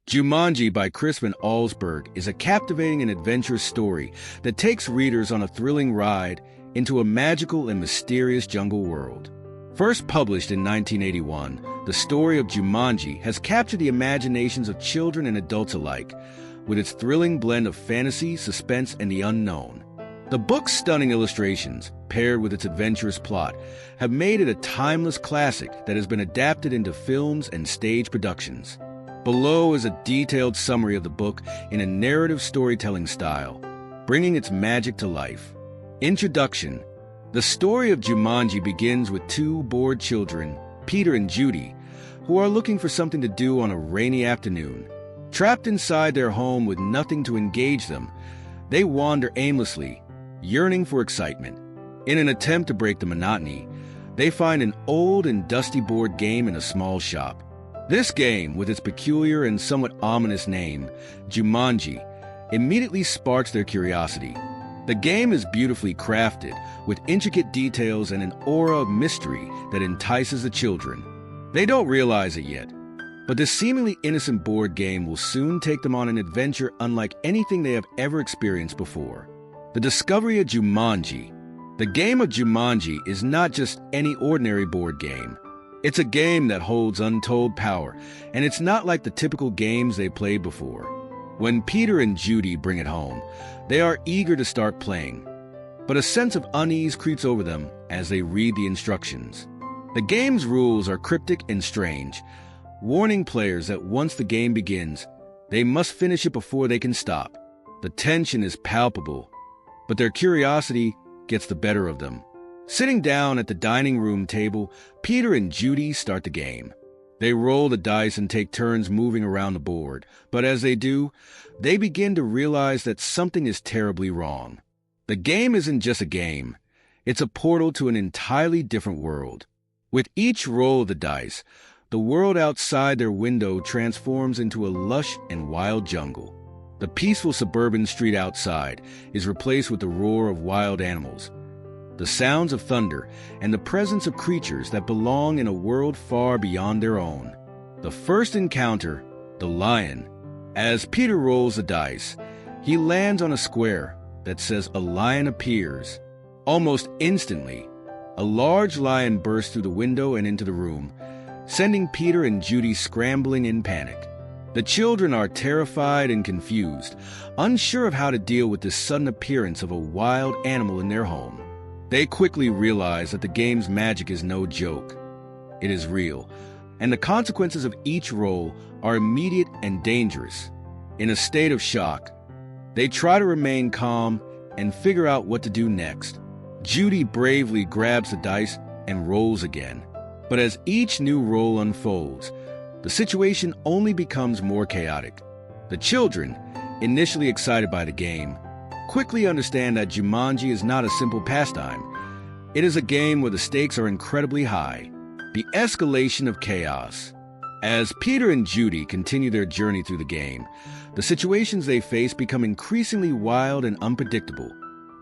Jumanji by Chris Van Allsburg is a captivating and adventurous story that takes readers on a thrilling ride into a magical and mysterious jungle world. First published in 1981, the story of Jumanji has captured the imaginations of children and adults alike, with its thrilling blend of fantasy, suspense, and the unknown. The book's stunning illustrations, paired with its adventurous plot, have made it a timeless classic that has been adapted into films and stage productions. Below is a detailed summary of the book in a narrative storytelling style, bringing its magic to life. Introduction. The story of Jumanji begins with two bored children, Peter and Judy, who are looking for something to do on a rainy afternoon. Trapped inside their home with nothing to engage them, they wander aimlessly, yearning for excitement. In an attempt to break the monotony, they find an old and dusty board game in a small shop. This game, with its peculiar and somewhat ominous name, Jumanji, immediately sparks their curiosity. The game is beautifully crafted, with intricate details and an aura of mystery that entices the children. They don't realize it yet, but this seemingly innocent board game will soon take them on an adventure unlike anything they have ever experienced before. The discovery of Jumanji. The game of Jumanji is not just any ordinary board game. It's a game that holds untold power, and it's not like the typical games they played before. When Peter and Judy bring it home, they are eager to start playing, but a sense of unease creeps over them as they read the instructions. The game's rules are cryptic and strange, warning players that once the game begins, they must finish it before they can stop. The tension is palpable, but their curiosity gets the better of them. Sitting down at the dining room table, Peter and Judy start the game. They roll the dice and take turns moving around the board, but as they do, they begin to realize that something is terribly wrong. The game isn't just a game, it's a portal to an entirely different world. With each roll of the dice, the world outside their window transforms into a lush and wild jungle. The peaceful suburban street outside is replaced with the roar of wild animals, the sounds of thunder, and the presence of creatures that belong in a world far beyond their own. The first encounter, the lion. As Peter rolls the dice, he lands on a square that says a lion appears. Almost instantly, a large lion bursts through the window and into the room, sending Peter and Judy scrambling in panic. The children are terrified and confused, unsure of how to deal with this sudden appearance of a wild animal in their home. They quickly realize that the game's magic is no joke. It is real, and the consequences of each roll are immediate and dangerous. In a state of shock, they try to remain calm and figure out what to do next. Judy bravely grabs the dice and rolls again. But as each new roll unfolds, the situation only becomes more chaotic. The children, initially excited by the game, quickly understand that Jumanji is not a simple pastime. It is a game where the stakes are incredibly high. The escalation of chaos. As Peter and Judy continue their journey through the game, the situations they face become increasingly wild and unpredictable.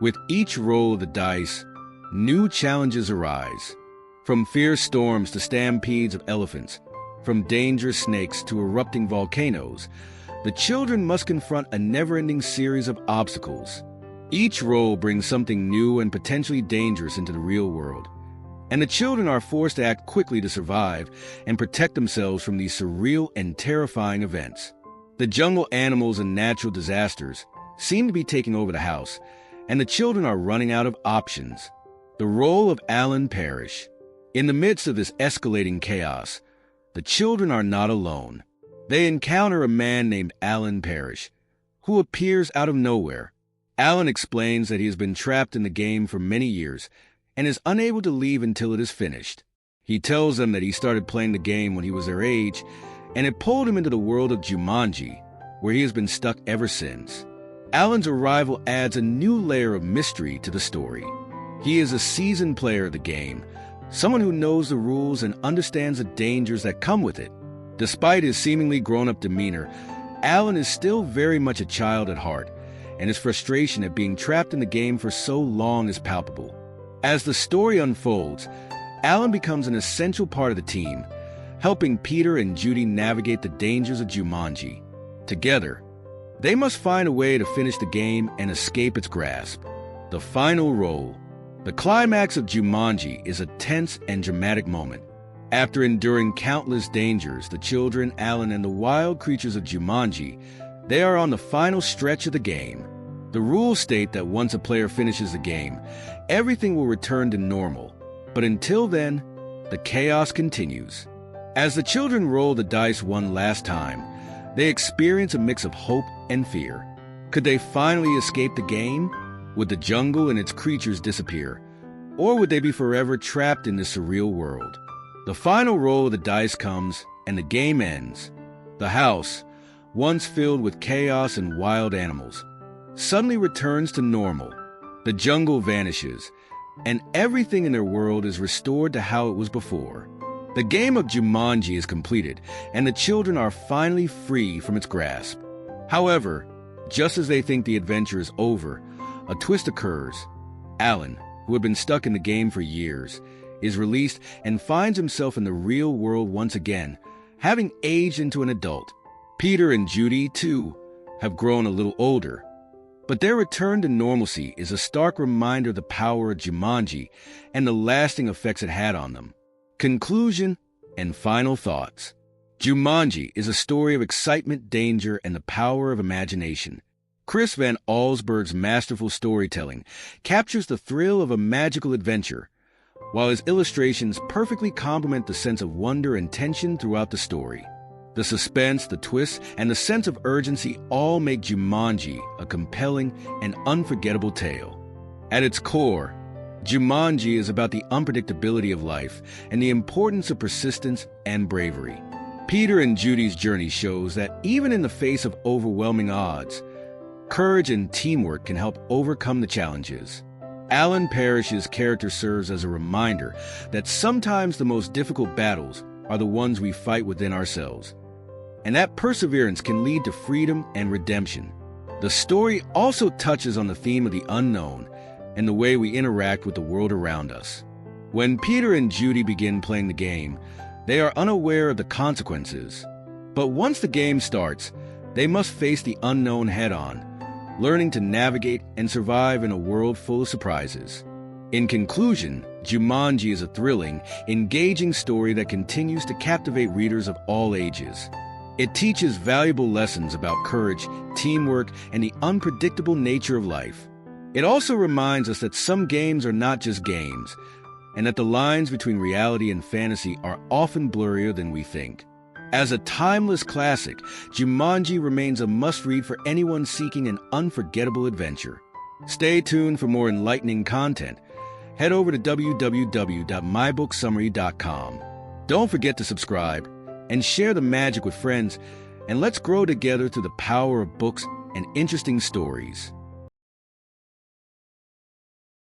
With each roll of the dice, new challenges arise. From fierce storms to stampedes of elephants, from dangerous snakes to erupting volcanoes, the children must confront a never-ending series of obstacles. Each roll brings something new and potentially dangerous into the real world, and the children are forced to act quickly to survive and protect themselves from these surreal and terrifying events. The jungle animals and natural disasters seem to be taking over the house, and the children are running out of options. The role of Alan Parrish. In the midst of this escalating chaos, the children are not alone. They encounter a man named Alan Parrish, who appears out of nowhere. Alan explains that he has been trapped in the game for many years and is unable to leave until it is finished. He tells them that he started playing the game when he was their age, and it pulled him into the world of Jumanji, where he has been stuck ever since. Alan's arrival adds a new layer of mystery to the story. He is a seasoned player of the game, someone who knows the rules and understands the dangers that come with it. Despite his seemingly grown-up demeanor, Alan is still very much a child at heart, and his frustration at being trapped in the game for so long is palpable. As the story unfolds, Alan becomes an essential part of the team, helping Peter and Judy navigate the dangers of Jumanji. Together, they must find a way to finish the game and escape its grasp. The final roll. The climax of Jumanji is a tense and dramatic moment. After enduring countless dangers, the children, Alan, and the wild creatures of Jumanji, they are on the final stretch of the game. The rules state that once a player finishes the game, everything will return to normal. But until then, the chaos continues. As the children roll the dice one last time, they experience a mix of hope and fear. Could they finally escape the game? Would the jungle and its creatures disappear? Or would they be forever trapped in this surreal world? The final roll of the dice comes, and the game ends. The house, once filled with chaos and wild animals, suddenly returns to normal. The jungle vanishes, and everything in their world is restored to how it was before. The game of Jumanji is completed, and the children are finally free from its grasp. However, just as they think the adventure is over, a twist occurs. Alan, who had been stuck in the game for years, is released and finds himself in the real world once again, having aged into an adult. Peter and Judy, too, have grown a little older. But their return to normalcy is a stark reminder of the power of Jumanji and the lasting effects it had on them. Conclusion and final thoughts. Jumanji is a story of excitement, danger, and the power of imagination. Chris Van Allsburg's masterful storytelling captures the thrill of a magical adventure, while his illustrations perfectly complement the sense of wonder and tension throughout the story. The suspense, the twists, and the sense of urgency all make Jumanji a compelling and unforgettable tale. At its core, Jumanji is about the unpredictability of life and the importance of persistence and bravery. Peter and Judy's journey shows that even in the face of overwhelming odds, courage and teamwork can help overcome the challenges. Alan Parrish's character serves as a reminder that sometimes the most difficult battles are the ones we fight within ourselves, and that perseverance can lead to freedom and redemption. The story also touches on the theme of the unknown and the way we interact with the world around us. When Peter and Judy begin playing the game, they are unaware of the consequences. But once the game starts, they must face the unknown head-on, learning to navigate and survive in a world full of surprises. In conclusion, Jumanji is a thrilling, engaging story that continues to captivate readers of all ages. It teaches valuable lessons about courage, teamwork, and the unpredictable nature of life. It also reminds us that some games are not just games, and that the lines between reality and fantasy are often blurrier than we think. As a timeless classic, Jumanji remains a must-read for anyone seeking an unforgettable adventure. Stay tuned for more enlightening content. Head over to www.mybooksummary.com. Don't forget to subscribe and share the magic with friends, and let's grow together through the power of books and interesting stories.